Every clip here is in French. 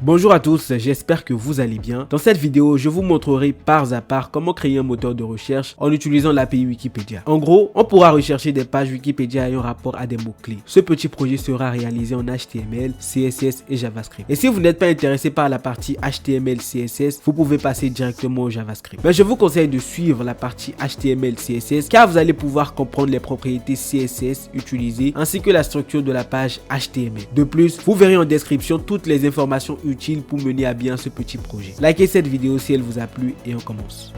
Bonjour à tous, j'espère que vous allez bien. Dans cette vidéo, je vous montrerai part à part comment créer un moteur de recherche en utilisant l'API Wikipédia. En gros, on pourra rechercher des pages Wikipédia ayant rapport à des mots-clés. Ce petit projet sera réalisé en HTML, CSS et JavaScript. Et si vous n'êtes pas intéressé par la partie HTML, CSS, vous pouvez passer directement au JavaScript. Mais je vous conseille de suivre la partie HTML, CSS car vous allez pouvoir comprendre les propriétés CSS utilisées ainsi que la structure de la page HTML. De plus, vous verrez en description toutes les informations utiles pour mener à bien ce petit projet. Likez cette vidéo si elle vous a plu et on commence.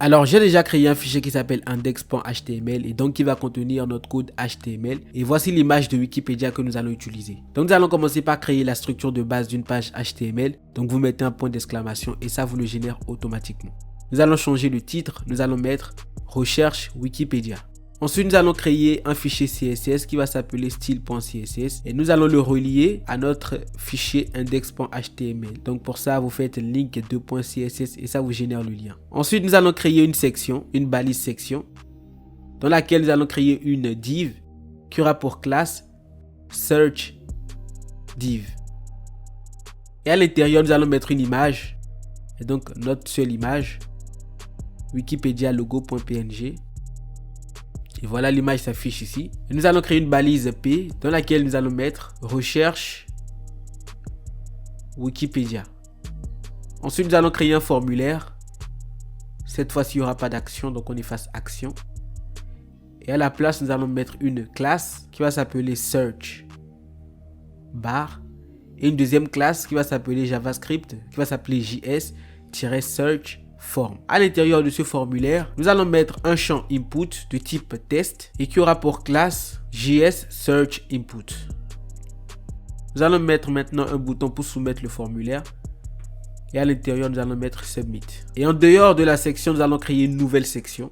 Alors j'ai déjà créé un fichier qui s'appelle index.html et donc qui va contenir notre code HTML et voici l'image de Wikipédia que nous allons utiliser. Donc nous allons commencer par créer la structure de base d'une page HTML. Donc vous mettez un point d'exclamation et ça vous le génère automatiquement. Nous allons changer le titre, nous allons mettre recherche Wikipédia. Ensuite, nous allons créer un fichier CSS qui va s'appeler style.css et nous allons le relier à notre fichier index.html. Donc pour ça, vous faites link2.css et ça vous génère le lien. Ensuite, nous allons créer une section, une balise section, dans laquelle nous allons créer une div qui aura pour classe search div. Et à l'intérieur, nous allons mettre une image, et donc notre seule image, Wikipédia logo.png. Et voilà, l'image s'affiche ici. Et nous allons créer une balise P dans laquelle nous allons mettre recherche Wikipédia. Ensuite, nous allons créer un formulaire. Cette fois-ci, il n'y aura pas d'action, donc on efface action. Et à la place, nous allons mettre une classe qui va s'appeler search bar. Et une deuxième classe qui va s'appeler JavaScript, qui va s'appeler JS-search form. À l'intérieur de ce formulaire, nous allons mettre un champ input de type test et qui aura pour classe JS search input. Nous allons mettre maintenant un bouton pour soumettre le formulaire et à l'intérieur nous allons mettre submit. Et en dehors de la section, nous allons créer une nouvelle section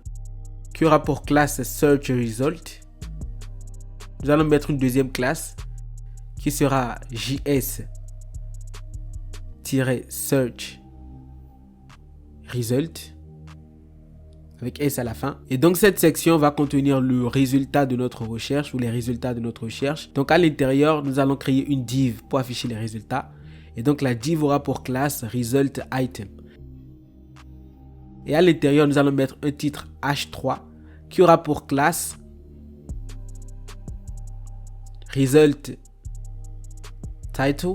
qui aura pour classe search result. Nous allons mettre une deuxième classe qui sera JS-search result avec S à la fin. Et donc cette section va contenir le résultat de notre recherche ou les résultats de notre recherche. Donc à l'intérieur, nous allons créer une div pour afficher les résultats. Et donc la div aura pour classe result item. Et à l'intérieur, nous allons mettre un titre H3 qui aura pour classe result title,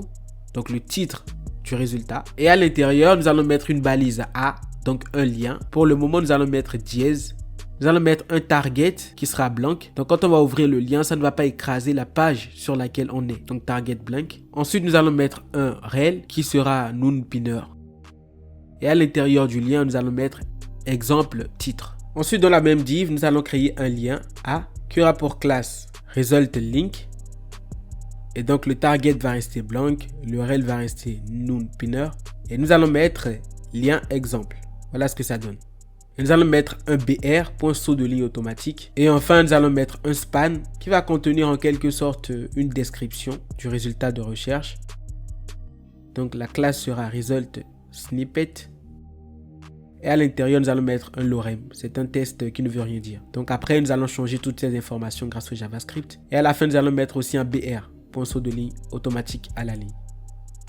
donc le titre du résultat. Et à l'intérieur, nous allons mettre une balise A, donc un lien. Pour le moment, nous allons mettre dièse. Nous allons mettre un target qui sera blanc. Donc quand on va ouvrir le lien, ça ne va pas écraser la page sur laquelle on est. Donc target blank. Ensuite, nous allons mettre un rel qui sera non-pinner. Et à l'intérieur du lien, nous allons mettre exemple titre. Ensuite, dans la même div, nous allons créer un lien A qui aura pour classe result link. Et donc le target va rester blanc, le rel va rester non-pinner. Et nous allons mettre lien exemple. Voilà ce que ça donne. Et nous allons mettre un BR, point saut de ligne automatique. Et enfin, nous allons mettre un span qui va contenir en quelque sorte une description du résultat de recherche. Donc la classe sera result snippet. Et à l'intérieur, nous allons mettre un lorem. C'est un test qui ne veut rien dire. Donc après, nous allons changer toutes ces informations grâce au JavaScript. Et à la fin, nous allons mettre aussi un BR. Saut de ligne automatique à la ligne.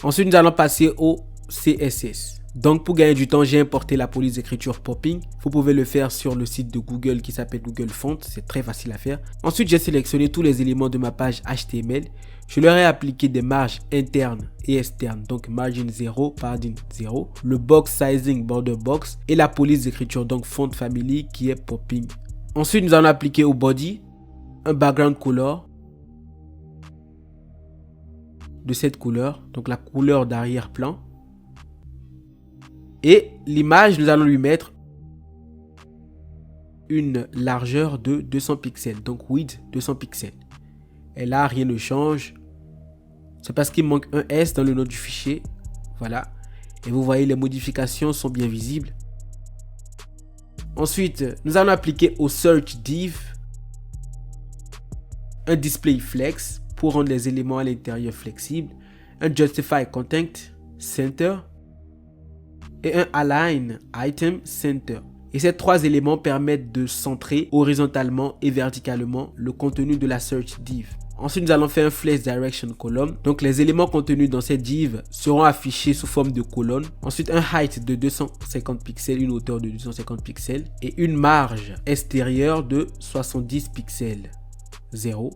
Ensuite, nous allons passer au CSS. Donc, pour gagner du temps, j'ai importé la police d'écriture Popping. Vous pouvez le faire sur le site de Google qui s'appelle Google Font. C'est très facile à faire. Ensuite, j'ai sélectionné tous les éléments de ma page HTML. Je leur ai appliqué des marges internes et externes. Donc, margin 0, padding 0. Le box sizing, border box. Et la police d'écriture, donc font family qui est Popping. Ensuite, nous allons appliquer au body un background color de cette couleur, donc la couleur d'arrière-plan. Et l'image, nous allons lui mettre une largeur de 200 pixels, donc width 200 pixels. Et là, rien ne change. C'est parce qu'il manque un S dans le nom du fichier. Voilà. Et vous voyez, les modifications sont bien visibles. Ensuite, nous allons appliquer au search div un display flex pour rendre les éléments à l'intérieur flexibles, un justify content center et un align item center. Et ces trois éléments permettent de centrer horizontalement et verticalement le contenu de la search div. Ensuite, nous allons faire un Flex Direction Column. Donc, les éléments contenus dans cette div seront affichés sous forme de colonne. Ensuite, un height de 250 pixels, une hauteur de 250 pixels et une marge extérieure de 70 pixels. 0.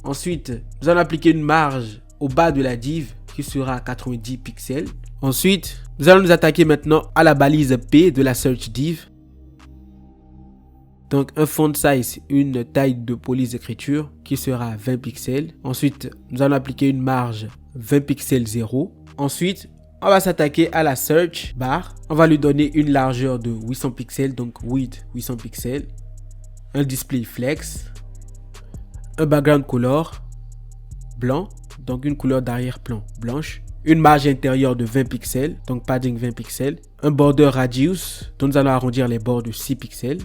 Ensuite, nous allons appliquer une marge au bas de la div qui sera à 90 pixels. Ensuite, nous allons nous attaquer maintenant à la balise P de la search div. Donc un font size, une taille de police d'écriture qui sera 20 pixels. Ensuite, nous allons appliquer une marge 20 pixels 0. Ensuite, on va s'attaquer à la search bar. On va lui donner une largeur de 800 pixels, donc width 800 pixels. Un display flex. Un background color blanc, donc une couleur d'arrière-plan blanche. Une marge intérieure de 20 pixels, donc padding 20 pixels. Un border radius, dont nous allons arrondir les bords de 6 pixels.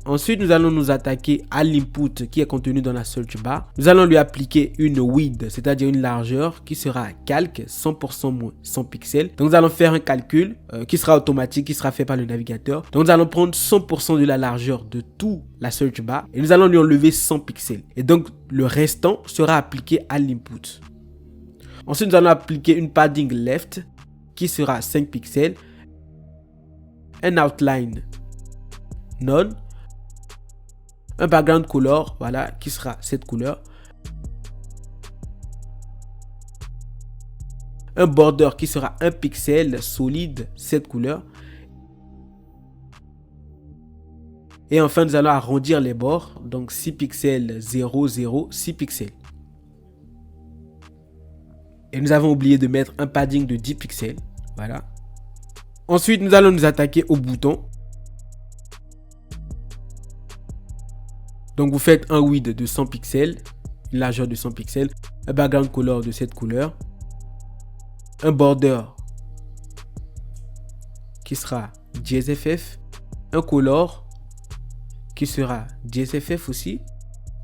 Ensuite, nous allons nous attaquer à l'input qui est contenu dans la search bar. Nous allons lui appliquer une width, c'est-à-dire une largeur qui sera calque 100% moins 100 pixels. Donc, nous allons faire un calcul qui sera automatique, qui sera fait par le navigateur. Donc, nous allons prendre 100% de la largeur de tout la search bar et nous allons lui enlever 100 pixels. Et donc, le restant sera appliqué à l'input. Ensuite, nous allons appliquer une padding left qui sera 5 pixels. Un outline none. Un background color, voilà, qui sera cette couleur. Un border qui sera 1 pixel solide, cette couleur. Et enfin, nous allons arrondir les bords. Donc 6 pixels, 0, 0, 6 pixels. Et nous avons oublié de mettre un padding de 10 pixels. Voilà. Ensuite, nous allons nous attaquer au bouton. Donc vous faites un width de 100 pixels, une largeur de 100 pixels, un background color de cette couleur, un border qui sera JSFF, un color qui sera JSFF aussi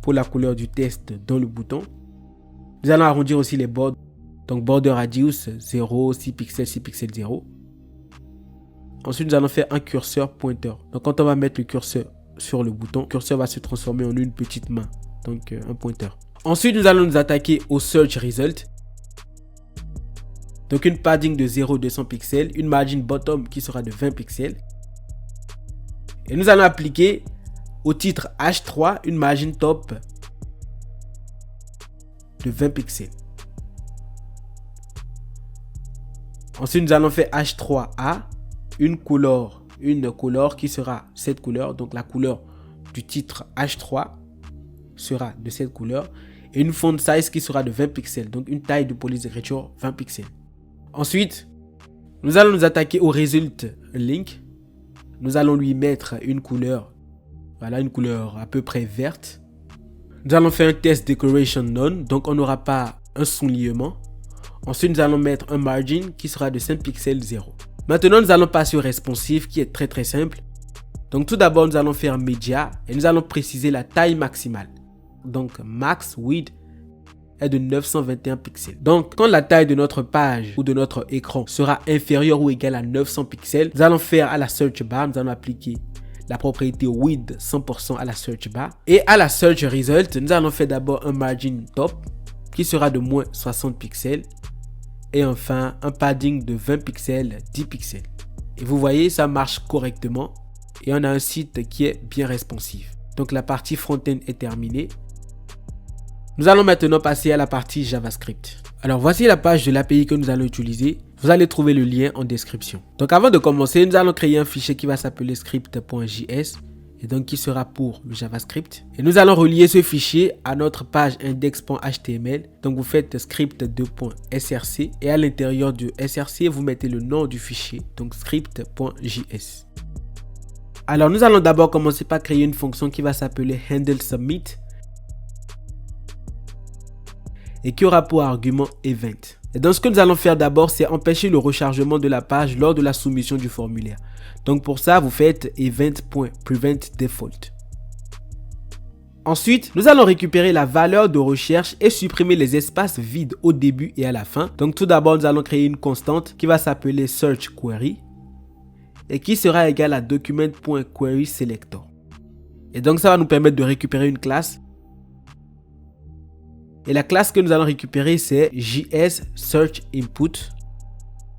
pour la couleur du test dans le bouton. Nous allons arrondir aussi les bords, donc border radius 0, 6 pixels, 6 pixels 0. Ensuite nous allons faire un curseur pointeur. Donc quand on va mettre le curseur sur le bouton, le curseur va se transformer en une petite main, donc un pointeur. Ensuite, nous allons nous attaquer au search result. Donc une padding de 0,200 pixels, une margin bottom qui sera de 20 pixels. Et nous allons appliquer au titre H3 une margin top de 20 pixels. Ensuite, nous allons faire H3A, une couleur qui sera cette couleur, donc la couleur du titre H3 sera de cette couleur et une font size qui sera de 20 pixels, donc une taille de police d'écriture 20 pixels. Ensuite, nous allons nous attaquer au result link. Nous allons lui mettre une couleur, voilà, une couleur à peu près verte. Nous allons faire un test decoration none, donc on n'aura pas un soulignement. Ensuite, nous allons mettre un margin qui sera de 5 pixels 0. Maintenant, nous allons passer au responsive qui est très simple. Donc tout d'abord, nous allons faire media et nous allons préciser la taille maximale. Donc max width est de 921 pixels. Donc quand la taille de notre page ou de notre écran sera inférieure ou égale à 900 pixels, nous allons faire à la search bar, nous allons appliquer la propriété width 100% à la search bar. Et à la search result, nous allons faire d'abord un margin top qui sera de moins 60 pixels. Et enfin, un padding de 20 pixels, 10 pixels. Et vous voyez, ça marche correctement. Et on a un site qui est bien responsive. Donc la partie front-end est terminée. Nous allons maintenant passer à la partie JavaScript. Alors voici la page de l'API que nous allons utiliser. Vous allez trouver le lien en description. Donc avant de commencer, nous allons créer un fichier qui va s'appeler script.js. Et donc qui sera pour le JavaScript. Et nous allons relier ce fichier à notre page index.html. Donc vous faites script2.src et à l'intérieur du src, vous mettez le nom du fichier, donc script.js. Alors nous allons d'abord commencer par créer une fonction qui va s'appeler handleSubmit et qui aura pour argument event. Et donc ce que nous allons faire d'abord, c'est empêcher le rechargement de la page lors de la soumission du formulaire. Donc pour ça, vous faites event.preventDefault. Ensuite, nous allons récupérer la valeur de recherche et supprimer les espaces vides au début et à la fin. Donc tout d'abord, nous allons créer une constante qui va s'appeler searchQuery et qui sera égale à document.querySelector. Et donc ça va nous permettre de récupérer une classe Et la classe que nous allons récupérer, c'est JS Search Input.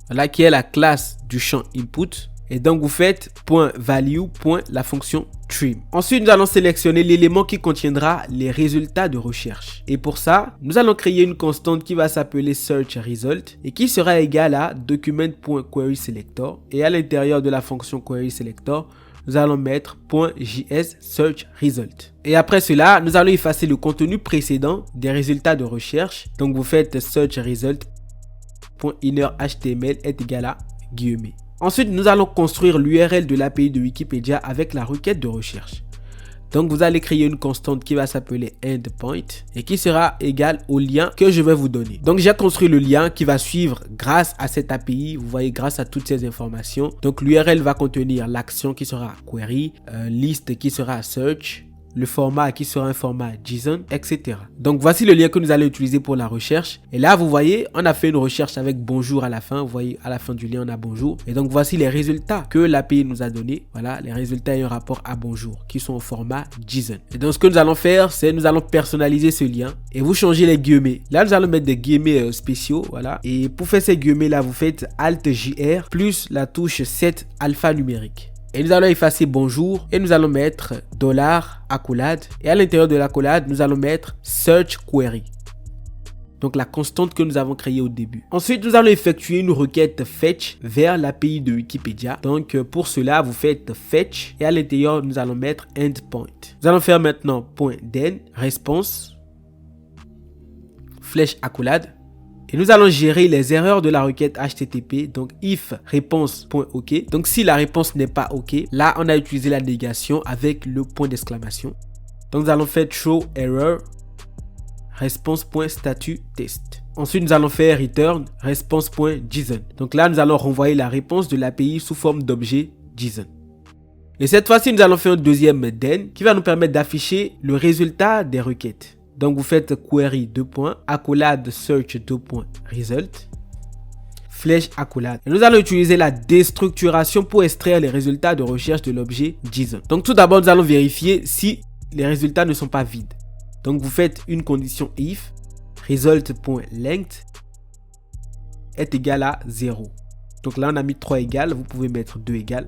Voilà, qui est la classe du champ input. Et donc, vous faites .value, la fonction trim. Ensuite, nous allons sélectionner l'élément qui contiendra les résultats de recherche. Et pour ça, nous allons créer une constante qui va s'appeler searchResult et qui sera égale à document.querySelector. Et à l'intérieur de la fonction querySelector, nous allons mettre .js_searchResult. Et après cela, nous allons effacer le contenu précédent des résultats de recherche. Donc, vous faites searchResult.innerHTML est égal à guillemets. Ensuite, nous allons construire l'URL de l'API de Wikipédia avec la requête de recherche. Donc, vous allez créer une constante qui va s'appeler endpoint et qui sera égale au lien que je vais vous donner. Donc, j'ai construit le lien qui va suivre grâce à cette API. Vous voyez, grâce à toutes ces informations. Donc, l'URL va contenir l'action qui sera query, liste qui sera search, le format qui sera un format JSON, etc. Donc, voici le lien que nous allons utiliser pour la recherche. Et là, vous voyez, on a fait une recherche avec bonjour à la fin. Vous voyez, à la fin du lien, on a bonjour. Et donc, voici les résultats que l'API nous a donnés. Voilà, les résultats ayant rapport à bonjour qui sont au format JSON. Et donc, ce que nous allons faire, c'est nous allons personnaliser ce lien et vous changez les guillemets. Là, nous allons mettre des guillemets spéciaux. Voilà. Et pour faire ces guillemets-là, vous faites Alt-JR plus la touche 7 alphanumérique. Et nous allons effacer bonjour et nous allons mettre $accolade. Et à l'intérieur de l'accolade, nous allons mettre search query. Donc la constante que nous avons créée au début. Ensuite, nous allons effectuer une requête fetch vers l'API de Wikipédia. Donc pour cela, vous faites fetch et à l'intérieur, nous allons mettre endpoint. Nous allons faire maintenant .then response flèche accolade. Et nous allons gérer les erreurs de la requête HTTP. Donc, if réponse.ok. Donc, si la réponse n'est pas OK, là, on a utilisé la négation avec le point d'exclamation. Donc, nous allons faire throw error response.status_test. Ensuite, nous allons faire return response.json. Donc là, nous allons renvoyer la réponse de l'API sous forme d'objet JSON. Et cette fois-ci, nous allons faire un deuxième then qui va nous permettre d'afficher le résultat des requêtes. Donc, vous faites query accolade search result flèche accolade. Et nous allons utiliser la déstructuration pour extraire les résultats de recherche de l'objet JSON. Donc, tout d'abord, nous allons vérifier si les résultats ne sont pas vides. Donc, vous faites une condition if result.length est égal à 0. Donc là, on a mis 3 égales. Vous pouvez mettre 2 égales.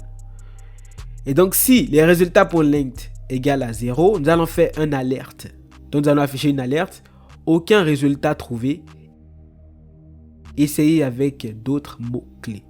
Et donc, si les résultats.length égale à 0, nous allons faire un alerte. Donc, nous allons afficher une alerte. Aucun résultat trouvé. Essayez avec d'autres mots-clés.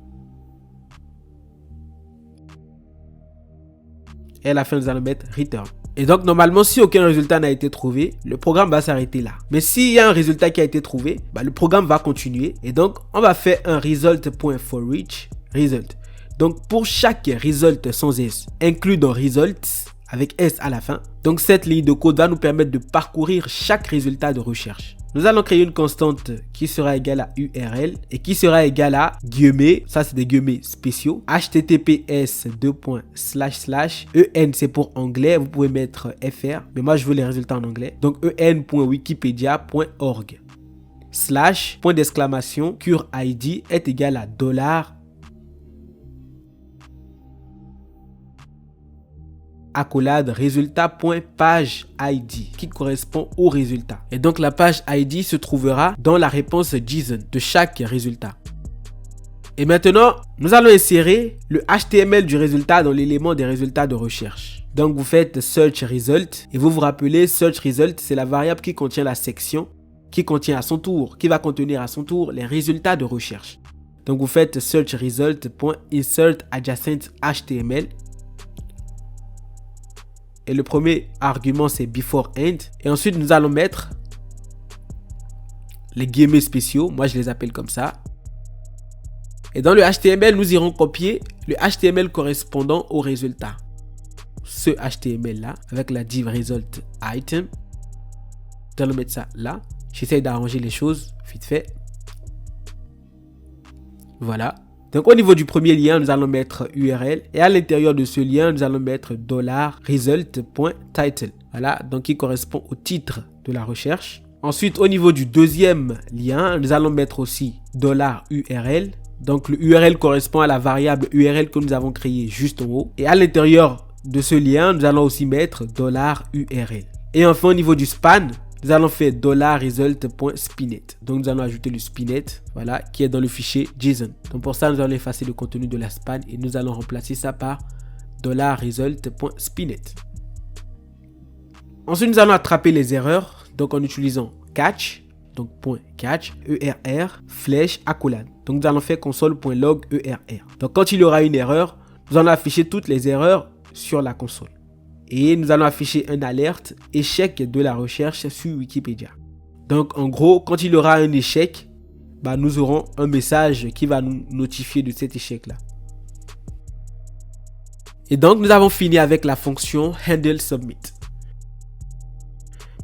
Et à la fin, nous allons mettre return. Et donc, normalement, si aucun résultat n'a été trouvé, le programme va s'arrêter là. Mais s'il y a un résultat qui a été trouvé, le programme va continuer. Et donc, on va faire un result.forEach result. Donc, pour chaque result sans S, inclus dans results, avec S à la fin. Donc, cette ligne de code va nous permettre de parcourir chaque résultat de recherche. Nous allons créer une constante qui sera égale à URL et qui sera égale à guillemets. Ça, c'est des guillemets spéciaux. HTTPS EN, c'est pour anglais. Vous pouvez mettre FR. Mais moi, je veux les résultats en anglais. Donc, en.wikipedia.org. / point d'exclamation CureID est égal à $accolade résultat.page ID qui correspond au résultat. Et donc la page ID se trouvera dans la réponse JSON de chaque résultat. Et maintenant, nous allons insérer le HTML du résultat dans l'élément des résultats de recherche. Donc vous faites search result et vous vous rappelez search result, c'est la variable qui contient la section qui contient à son tour, qui va contenir à son tour les résultats de recherche. Donc vous faites search result.insert adjacent HTML. Et le premier argument, c'est before end. Et ensuite, nous allons mettre les guillemets spéciaux. Moi, je les appelle comme ça. Et dans le HTML, nous irons copier le HTML correspondant au résultat. Ce HTML-là, avec la div result item. Nous allons mettre ça là. J'essaie d'arranger les choses vite fait. Voilà. Donc au niveau du premier lien, nous allons mettre URL et à l'intérieur de ce lien, nous allons mettre $result.title. Voilà, donc qui correspond au titre de la recherche. Ensuite, au niveau du deuxième lien, nous allons mettre aussi $URL. Donc le URL correspond à la variable URL que nous avons créée juste en haut. Et à l'intérieur de ce lien, nous allons aussi mettre $URL. Et enfin, au niveau du span, nous allons faire $result.spinet. Donc, nous allons ajouter le spinet, voilà, qui est dans le fichier JSON. Donc, pour ça, nous allons effacer le contenu de la span et nous allons remplacer ça par $result.spinet. Ensuite, nous allons attraper les erreurs, donc en utilisant catch, donc .catch, ERR, flèche, accolade. Donc, nous allons faire console.log ERR. Donc, quand il y aura une erreur, nous allons afficher toutes les erreurs sur la console. Et nous allons afficher une alerte échec de la recherche sur Wikipédia. Donc, en gros, quand il y aura un échec, nous aurons un message qui va nous notifier de cet échec-là. Et donc, nous avons fini avec la fonction handle_submit.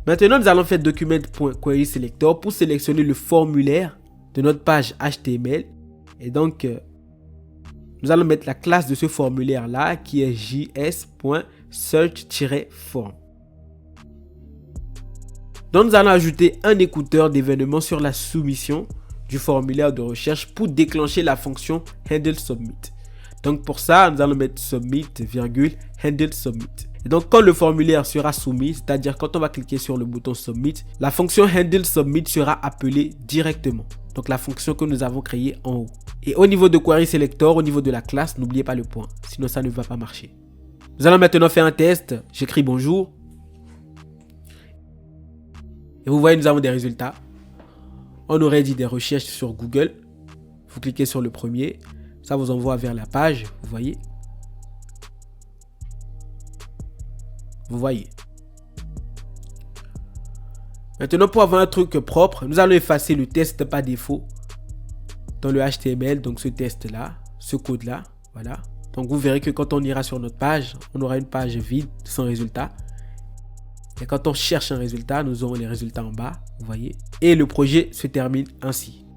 Maintenant, nous allons faire document.querySelector pour sélectionner le formulaire de notre page HTML. Et donc, nous allons mettre la classe de ce formulaire-là qui est js.search-form. Donc, nous allons ajouter un écouteur d'événements sur la soumission du formulaire de recherche pour déclencher la fonction handle_submit. Donc, pour ça, nous allons mettre submit, handle_submit. Et donc, quand le formulaire sera soumis, c'est-à-dire quand on va cliquer sur le bouton Submit, la fonction handle_submit sera appelée directement. Donc, la fonction que nous avons créée en haut. Et au niveau de querySelector, au niveau de la classe, n'oubliez pas le point. Sinon, ça ne va pas marcher. Nous allons maintenant faire un test. J'écris bonjour. Et vous voyez, nous avons des résultats. On aurait dit des recherches sur Google. Vous cliquez sur le premier. Ça vous envoie vers la page. Vous voyez. Vous voyez. Maintenant, pour avoir un truc propre, nous allons effacer le test par défaut dans le HTML. Donc, ce test-là, ce code-là, voilà. Donc, vous verrez que quand on ira sur notre page, on aura une page vide sans résultat. Et quand on cherche un résultat, nous aurons les résultats en bas, vous voyez. Et le projet se termine ainsi.